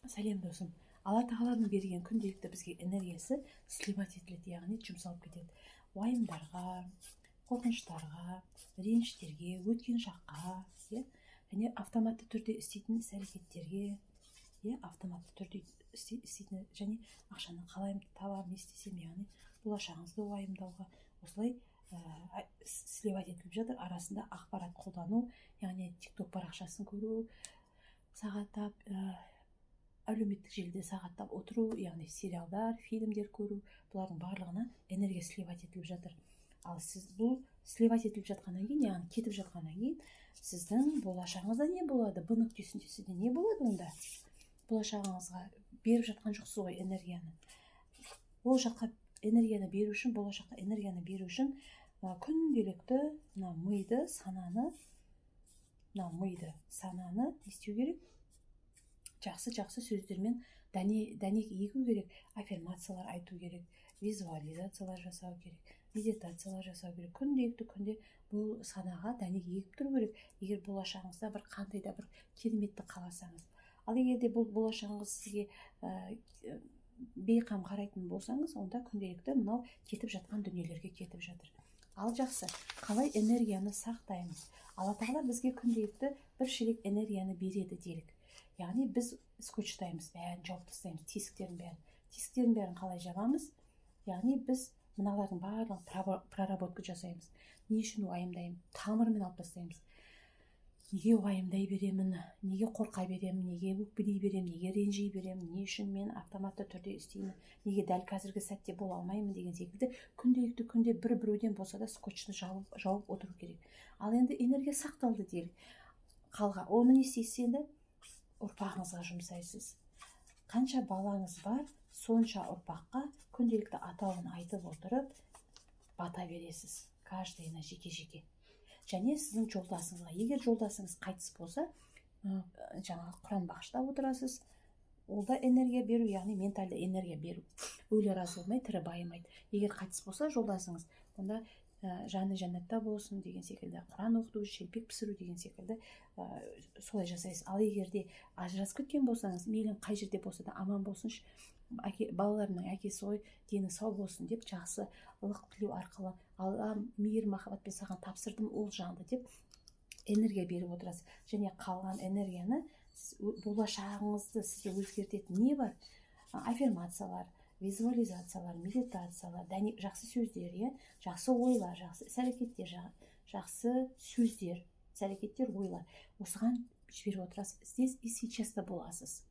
Сәлем досым. Алла тағаланың берген күнделікті бізге энергиясы сливать етіледі, яғни жұмсалып кетеді. Уайымдарға, қорқыныштарға, реніштерге, өткен шаққа, және автоматты түрде істейтін іс-әрекеттерге, автоматты түрде істейтін, және ақшаны қалай табамын, не істесем, яғни болашағыңызды уайымдауға, осылай сливать етіліп жатыр. Арасында ақпарат қолдану, яғни TikTok парақшасын көру, сағаттап, әлеуметтік желіде сағаттап отыру, яғни сериалдар, фильмдер көру, бұлардың барлығына энергия сливать етіліп жатыр. Ал сіз бұл сливать етіліп жатқаннан кейін, яғни кетіп жатқаннан кейін, сіздің болашағыңызда не болады? Б нүктесінде сізде не болады онда? Болашағыңызға беріп жатқан жоқсыз ғой энергияны. Болашаққа энергияны беру үшін, болашаққа энергияны беру үшін күнделікті миды, сананы не істеу керек? Жақсы сөздермен дәнек егу керек, аффирмациялар айту керек, визуализациялар жасау керек, медитациялар жасау керек. Күнде бұл санаға дәнек егіп тұру керек, егер болашағыңызда бір қандай да бір кереметті қаласаңыз. Ал егер де бұл болашағыңыз сізге бейқам қарайтын болсаңыз, онда күнделікті мынау кетіп жатқан дүниелерге кетіп жатыр. Ал жақсы, қалай энергияны сақтаймыз? Алла тағала бізге күнделікті бір шелек энергияны береді делік. Яғни біз скотчтаймыз, бәрін жауып тастаймыз, тесіктерін бәрін қалай жабамыз? Яғни біз мыналардың барлығын проработка жасаймыз. Не үшін уайымдаймын? Тамырымен алып тастаймыз. Неге уайымдай беремін? Неге қорқа беремін? Неге өкпелей беремін? Неге ренжи беремін? Не үшін мен автоматты түрде істеймін? Неге дәл қазіргі сәтте бола алмаймын деген секілді күнде біреуден болса да скотчты жауып отыру керек. Ал енді энергия сақталды делік. Оны не істейсіз енді? Ұрпағыңызға жұмсайсыз. Қанша балаңыз бар, сонша ұрпаққа күнделікті атауын айтып отырып бата бересіз, каждайына жеке. Және сіздің жолдасыңызға, егер жолдасыңыз қайтыс болса, жаңағы Құран бағыштап отырасыз. Ол да энергия беру, яғни ментальды энергия беру. Өлі разы болмай, тірі байымайды. Егер қайтыс болса жолдасыңыз, онда жаны жәннатта болсын деген секілді, Құран оқыту, шелпек пісіру деген секілді солай жасайсыз. Ал егер де ажырасып кеткен болсаңыз, мейлі қай жерде болса да аман болсыншы, балаларының әкесі ғой, дені сау болсын деп жақсы ылық тілеу арқылы, Алла мейір махаббатпен саған тапсырдым ол жанды деп энергия беріп отырасыз. Және қалған энергияны болашағыңызды сізге өзгертетін не бар? Аффирмациялар, визуализациялар, медитациялар, жақсы сөздер, жақсы ойлар, жақсы іс-әрекеттер, жақсы сөздер, іс-әрекеттер, ойлар. Осыған жіберіп отырасыз. Здесь и сейчас боласыз.